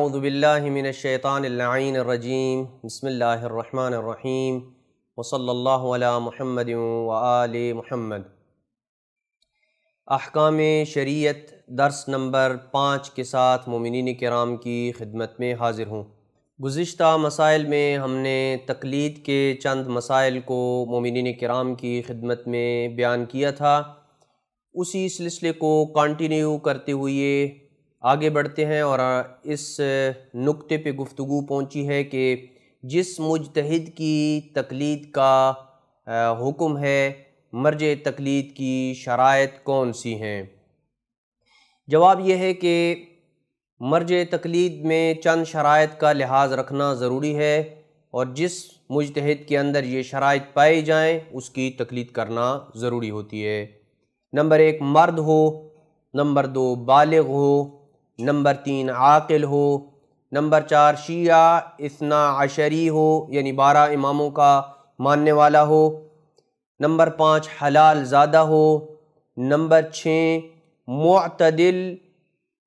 اعوذ باللہ من الشیطان اللعین الرجیم بسم اللہ الرحمن الرحیم وصلی اللہ علی محمد وآل محمد۔ احکام شریعت درس نمبر 5 کے ساتھ مومنین کرام کی خدمت میں حاضر ہوں۔ گزشتہ مسائل میں ہم نے تقلید کے چند مسائل کو مومنین کرام کی خدمت میں بیان کیا تھا۔ اسی سلسلے کو کنٹینیو کرتے ہوئے آگے بڑھتے ہیں اور اس نقطے پہ گفتگو پہنچی ہے کہ جس مجتہد کی تقلید کا حکم ہے، مرجع تقلید کی شرائط کون سی ہیں؟ جواب یہ ہے کہ مرجع تقلید میں چند شرائط کا لحاظ رکھنا ضروری ہے، اور جس مجتہد کے اندر یہ شرائط پائی جائیں اس کی تقلید کرنا ضروری ہوتی ہے۔ نمبر 1 مرد ہو، نمبر 2 بالغ ہو، نمبر 3 عاقل ہو، نمبر 4 شیعہ اثنا عشری ہو یعنی 12 اماموں کا ماننے والا ہو، نمبر 5 حلال زادہ ہو، نمبر 6 معتدل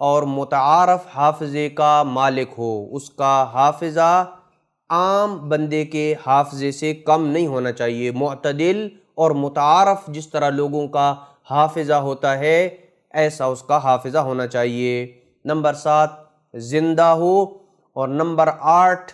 اور متعارف حافظے کا مالک ہو، اس کا حافظہ عام بندے کے حافظے سے کم نہیں ہونا چاہیے، معتدل اور متعارف جس طرح لوگوں کا حافظہ ہوتا ہے ایسا اس کا حافظہ ہونا چاہیے۔ نمبر 7 زندہ ہو، اور نمبر 8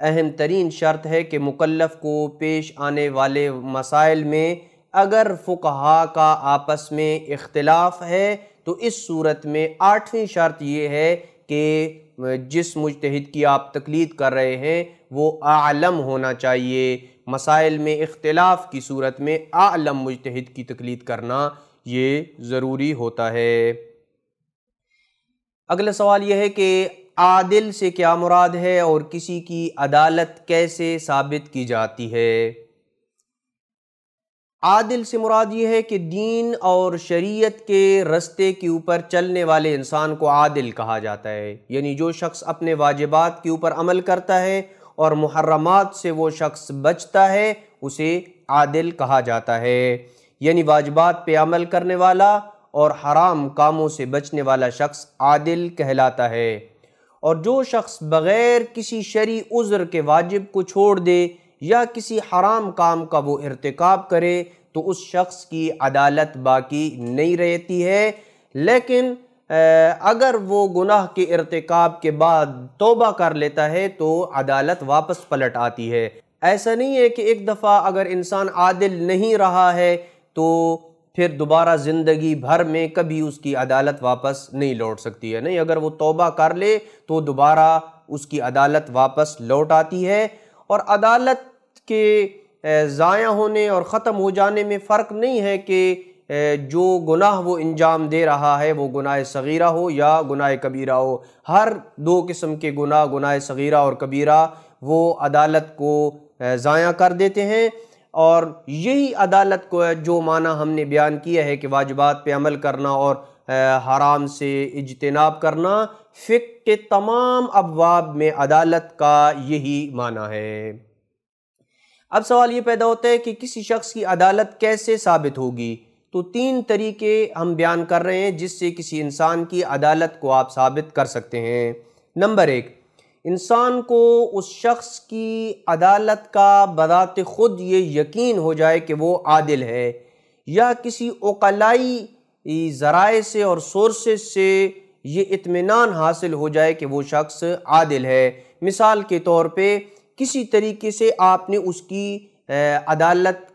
اہم ترین شرط ہے کہ مکلف کو پیش آنے والے مسائل میں اگر فقہا کا آپس میں اختلاف ہے تو اس صورت میں 8ویں شرط یہ ہے کہ جس مجتہد کی آپ تقلید کر رہے ہیں وہ اعلم ہونا چاہیے۔ مسائل میں اختلاف کی صورت میں اعلم مجتہد کی تقلید کرنا یہ ضروری ہوتا ہے۔ اگلا سوال یہ ہے کہ عادل سے کیا مراد ہے اور کسی کی عدالت کیسے ثابت کی جاتی ہے؟ عادل سے مراد یہ ہے کہ دین اور شریعت کے رستے کے اوپر چلنے والے انسان کو عادل کہا جاتا ہے، یعنی جو شخص اپنے واجبات کے اوپر عمل کرتا ہے اور محرمات سے وہ شخص بچتا ہے اسے عادل کہا جاتا ہے، یعنی واجبات پہ عمل کرنے والا اور حرام کاموں سے بچنے والا شخص عادل کہلاتا ہے۔ اور جو شخص بغیر کسی شرعی عذر کے واجب کو چھوڑ دے یا کسی حرام کام کا وہ ارتکاب کرے تو اس شخص کی عدالت باقی نہیں رہتی ہے، لیکن اگر وہ گناہ کے ارتکاب کے بعد توبہ کر لیتا ہے تو عدالت واپس پلٹ آتی ہے۔ ایسا نہیں ہے کہ ایک دفعہ اگر انسان عادل نہیں رہا ہے تو پھر دوبارہ زندگی بھر میں کبھی اس کی عدالت واپس نہیں لوٹ سکتی ہے، نہیں، اگر وہ توبہ کر لے تو دوبارہ اس کی عدالت واپس لوٹ آتی ہے۔ اور عدالت کے ضائع ہونے اور ختم ہو جانے میں فرق نہیں ہے کہ جو گناہ وہ انجام دے رہا ہے وہ گناہ صغیرہ ہو یا گناہ کبیرہ ہو، ہر دو قسم کے گناہ صغیرہ اور کبیرہ وہ عدالت کو ضائع کر دیتے ہیں۔ اور یہی عدالت کو جو معنی ہم نے بیان کیا ہے کہ واجبات پہ عمل کرنا اور حرام سے اجتناب کرنا، فقہ کے تمام ابواب میں عدالت کا یہی معنی ہے۔ اب سوال یہ پیدا ہوتا ہے کہ کسی شخص کی عدالت کیسے ثابت ہوگی؟ تو 3 طریقے ہم بیان کر رہے ہیں جس سے کسی انسان کی عدالت کو آپ ثابت کر سکتے ہیں۔ نمبر 1، انسان کو اس شخص کی عدالت کا بذات خود یہ یقین ہو جائے کہ وہ عادل ہے، یا کسی عقلائی ذرائع سے اور سورسز سے یہ اطمینان حاصل ہو جائے کہ وہ شخص عادل ہے۔ مثال کے طور پہ کسی طریقے سے آپ نے اس کی عدالت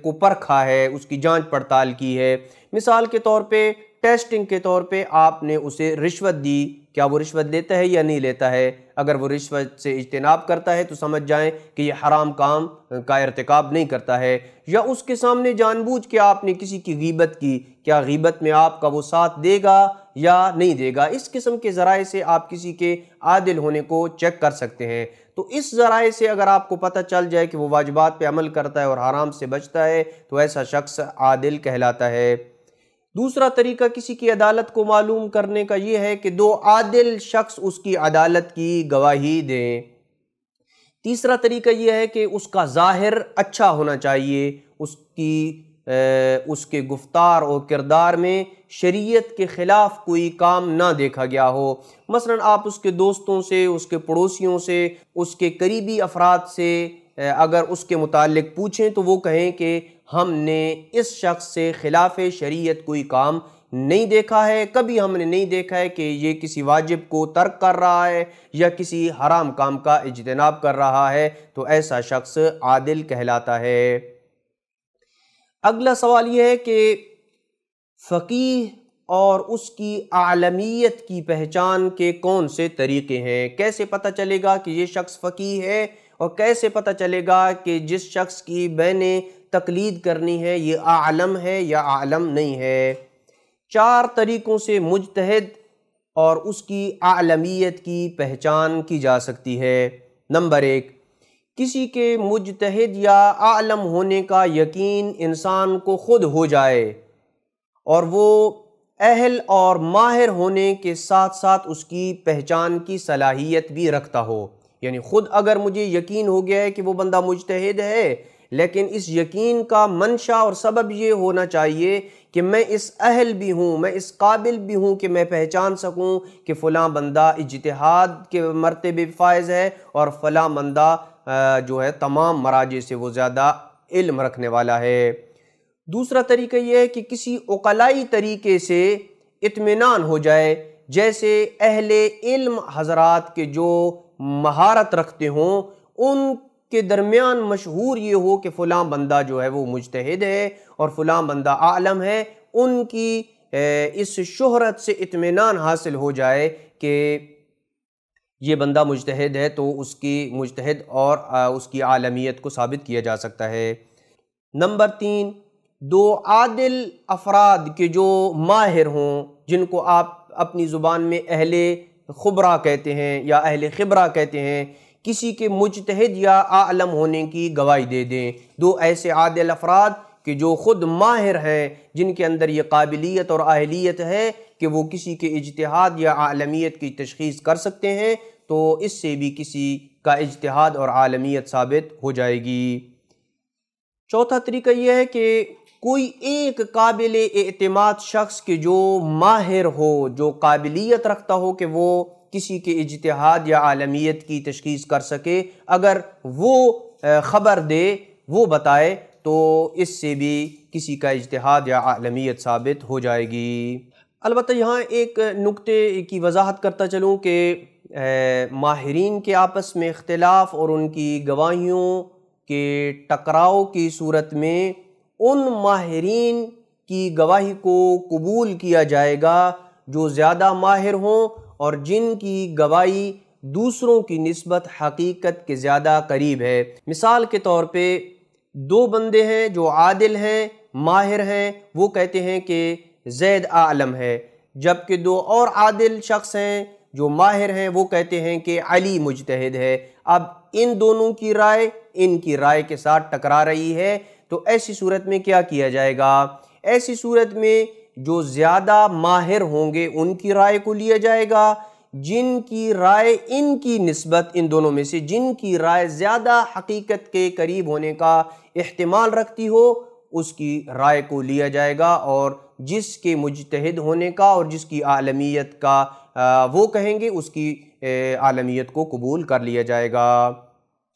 کو پرکھا ہے، اس کی جانچ پڑتال کی ہے۔ مثال کے طور پہ ٹیسٹنگ کے طور پہ آپ نے اسے رشوت دی، کیا وہ رشوت لیتا ہے یا نہیں لیتا ہے؟ اگر وہ رشوت سے اجتناب کرتا ہے تو سمجھ جائیں کہ یہ حرام کام کا ارتکاب نہیں کرتا ہے۔ یا اس کے سامنے جان بوجھ کے آپ نے کسی کی غیبت کی، کیا غیبت میں آپ کا وہ ساتھ دے گا یا نہیں دے گا؟ اس قسم کے ذرائع سے آپ کسی کے عادل ہونے کو چیک کر سکتے ہیں۔ تو اس ذرائع سے اگر آپ کو پتہ چل جائے کہ وہ واجبات پہ عمل کرتا ہے اور حرام سے بچتا ہے تو ایسا شخص عادل کہلاتا ہے۔ دوسرا طریقہ کسی کی عدالت کو معلوم کرنے کا یہ ہے کہ 2 عادل شخص اس کی عدالت کی گواہی دیں۔ تیسرا طریقہ یہ ہے کہ اس کا ظاہر اچھا ہونا چاہیے، اس کی اس کے گفتار اور کردار میں شریعت کے خلاف کوئی کام نہ دیکھا گیا ہو۔ مثلا آپ اس کے دوستوں سے، اس کے پڑوسیوں سے، اس کے قریبی افراد سے اگر اس کے متعلق پوچھیں تو وہ کہیں کہ ہم نے اس شخص سے خلاف شریعت کوئی کام نہیں دیکھا ہے، کبھی ہم نے نہیں دیکھا ہے کہ یہ کسی واجب کو ترک کر رہا ہے یا کسی حرام کام کا اجتناب کر رہا ہے، تو ایسا شخص عادل کہلاتا ہے۔ اگلا سوال یہ ہے کہ فقیہ اور اس کی عالمیت کی پہچان کے کون سے طریقے ہیں؟ کیسے پتہ چلے گا کہ یہ شخص فقیہ ہے، اور کیسے پتہ چلے گا کہ جس شخص کی میں نے تقلید کرنی ہے یہ عالم ہے یا عالم نہیں ہے؟ 4 طریقوں سے مجتہد اور اس کی عالمیت کی پہچان کی جا سکتی ہے۔ نمبر 1، کسی کے مجتہد یا عالم ہونے کا یقین انسان کو خود ہو جائے اور وہ اہل اور ماہر ہونے کے ساتھ ساتھ اس کی پہچان کی صلاحیت بھی رکھتا ہو۔ یعنی خود اگر مجھے یقین ہو گیا ہے کہ وہ بندہ مجتہد ہے، لیکن اس یقین کا منشا اور سبب یہ ہونا چاہیے کہ میں اس اہل بھی ہوں، میں اس قابل بھی ہوں کہ میں پہچان سکوں کہ فلاں بندہ اجتہاد کے مرتبے فائز ہے اور فلاں بندہ جو ہے تمام مراجع سے وہ زیادہ علم رکھنے والا ہے۔ دوسرا طریقہ یہ ہے کہ کسی عقلائی طریقے سے اطمینان ہو جائے، جیسے اہل علم حضرات کے جو مہارت رکھتے ہوں ان کے درمیان مشہور یہ ہو کہ فلاں بندہ جو ہے وہ مجتہد ہے اور فلاں بندہ عالم ہے، ان کی اس شہرت سے اطمینان حاصل ہو جائے کہ یہ بندہ مجتہد ہے، تو اس کی مجتہد اور اس کی عالمیت کو ثابت کیا جا سکتا ہے۔ نمبر 3، 2 عادل افراد کے جو ماہر ہوں، جن کو آپ اپنی زبان میں اہل خبرہ کہتے ہیں یا اہل خبرہ کہتے ہیں، کسی کے مجتہد یا عالم ہونے کی گواہی دے دیں۔ 2 ایسے عادل افراد کہ جو خود ماہر ہیں، جن کے اندر یہ قابلیت اور اہلیت ہے کہ وہ کسی کے اجتہاد یا عالمیت کی تشخیص کر سکتے ہیں، تو اس سے بھی کسی کا اجتہاد اور عالمیت ثابت ہو جائے گی۔ چوتھا طریقہ یہ ہے کہ کوئی ایک قابل اعتماد شخص کے جو ماہر ہو، جو قابلیت رکھتا ہو کہ وہ کسی کے اجتہاد یا عالمیت کی تشخیص کر سکے، اگر وہ خبر دے، وہ بتائے، تو اس سے بھی کسی کا اجتہاد یا عالمیت ثابت ہو جائے گی۔ البتہ یہاں ایک نکتے کی وضاحت کرتا چلوں کہ ماہرین کے آپس میں اختلاف اور ان کی گواہیوں کے ٹکراؤ کی صورت میں ان ماہرین کی گواہی کو قبول کیا جائے گا جو زیادہ ماہر ہوں اور جن کی گواہی دوسروں کی نسبت حقیقت کے زیادہ قریب ہے۔ مثال کے طور پہ 2 بندے ہیں جو عادل ہیں، ماہر ہیں، وہ کہتے ہیں کہ زید عالم ہے، جبکہ 2 اور عادل شخص ہیں جو ماہر ہیں، وہ کہتے ہیں کہ علی مجتہد ہے۔ اب ان دونوں کی رائے ان کی رائے کے ساتھ ٹکرا رہی ہے، تو ایسی صورت میں کیا کیا جائے گا؟ ایسی صورت میں جو زیادہ ماہر ہوں گے ان کی رائے کو لیا جائے گا، جن کی رائے ان کی نسبت، ان دونوں میں سے جن کی رائے زیادہ حقیقت کے قریب ہونے کا احتمال رکھتی ہو، اس کی رائے کو لیا جائے گا، اور جس کے مجتہد ہونے کا اور جس کی عالمیت کا وہ کہیں گے، اس کی عالمیت کو قبول کر لیا جائے گا۔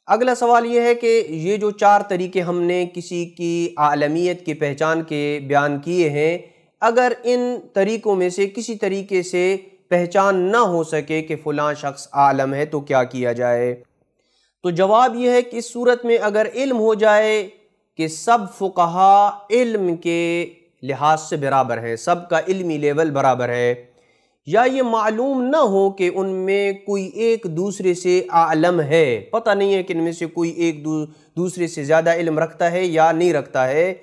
اگلا سوال یہ ہے کہ یہ جو 4 طریقے ہم نے کسی کی عالمیت کی پہچان کے بیان کیے ہیں، اگر ان طریقوں میں سے کسی طریقے سے پہچان نہ ہو سکے کہ فلاں شخص عالم ہے، تو کیا کیا جائے؟ تو جواب یہ ہے کہ اس صورت میں اگر علم ہو جائے کہ سب فقہا علم کے لحاظ سے برابر ہیں، سب کا علمی لیول برابر ہے، یا یہ معلوم نہ ہو کہ ان میں کوئی ایک دوسرے سے عالم ہے، پتہ نہیں ہے کہ ان میں سے کوئی ایک دوسرے سے زیادہ علم رکھتا ہے یا نہیں رکھتا ہے،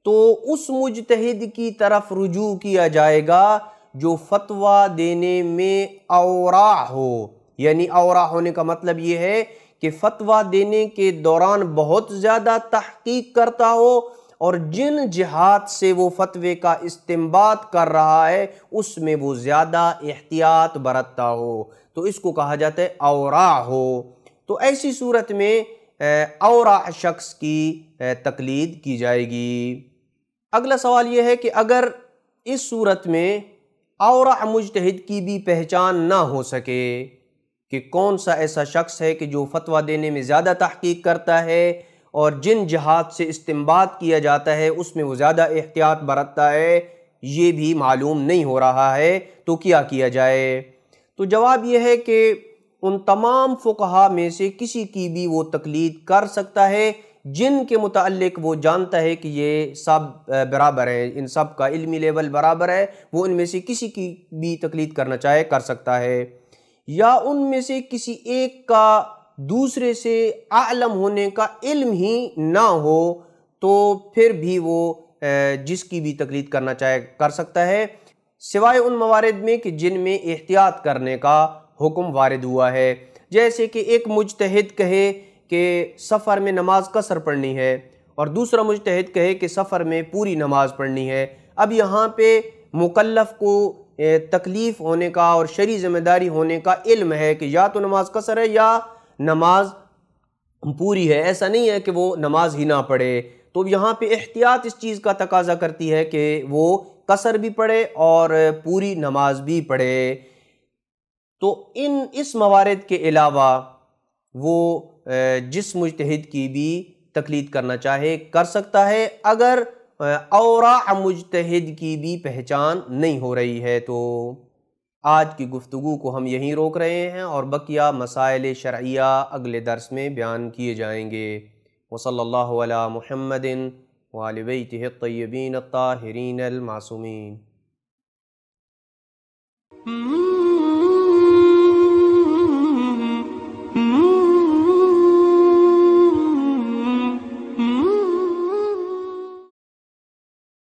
تو اس مجتہد کی طرف رجوع کیا جائے گا جو فتویٰ دینے میں اوراع ہو۔ یعنی اوراع ہونے کا مطلب یہ ہے کہ فتویٰ دینے کے دوران بہت زیادہ تحقیق کرتا ہو، اور جن جہات سے وہ فتوے کا استنباط کر رہا ہے اس میں وہ زیادہ احتیاط برتتا ہو، تو اس کو کہا جاتا ہے اوراع ہو۔ تو ایسی صورت میں اوراع شخص کی تقلید کی جائے گی۔ اگلا سوال یہ ہے کہ اگر اس صورت میں اورع مجتہد کی بھی پہچان نہ ہو سکے کہ کون سا ایسا شخص ہے کہ جو فتویٰ دینے میں زیادہ تحقیق کرتا ہے اور جن جہات سے استنباط کیا جاتا ہے اس میں وہ زیادہ احتیاط برتتا ہے، یہ بھی معلوم نہیں ہو رہا ہے، تو کیا کیا جائے؟ تو جواب یہ ہے کہ ان تمام فقہا میں سے کسی کی بھی وہ تقلید کر سکتا ہے جن کے متعلق وہ جانتا ہے کہ یہ سب برابر ہیں، ان سب کا علمی لیول برابر ہے، وہ ان میں سے کسی کی بھی تقلید کرنا چاہے کر سکتا ہے، یا ان میں سے کسی ایک کا دوسرے سے اعلم ہونے کا علم ہی نہ ہو تو پھر بھی وہ جس کی بھی تقلید کرنا چاہے کر سکتا ہے، سوائے ان موارد میں کہ جن میں احتیاط کرنے کا حکم وارد ہوا ہے۔ جیسے کہ ایک مجتہد کہے کہ سفر میں نماز قصر پڑھنی ہے اور دوسرا مجتہد کہے کہ سفر میں پوری نماز پڑھنی ہے، اب یہاں پہ مکلف کو تکلیف ہونے کا اور شرعی ذمہ داری ہونے کا علم ہے کہ یا تو نماز قصر ہے یا نماز پوری ہے، ایسا نہیں ہے کہ وہ نماز ہی نہ پڑھے، تو یہاں پہ احتیاط اس چیز کا تقاضا کرتی ہے کہ وہ قصر بھی پڑھے اور پوری نماز بھی پڑھے۔ تو اس موارد کے علاوہ وہ جس مجتہد کی بھی تقلید کرنا چاہے کر سکتا ہے اگر اورع مجتہد کی بھی پہچان نہیں ہو رہی ہے۔ تو آج کی گفتگو کو ہم یہیں روک رہے ہیں اور بقیہ مسائل شرعیہ اگلے درس میں بیان کیے جائیں گے۔ وصلی اللہ علی محمد وآل بیتہ الطیبین الطاہرین المعصومین۔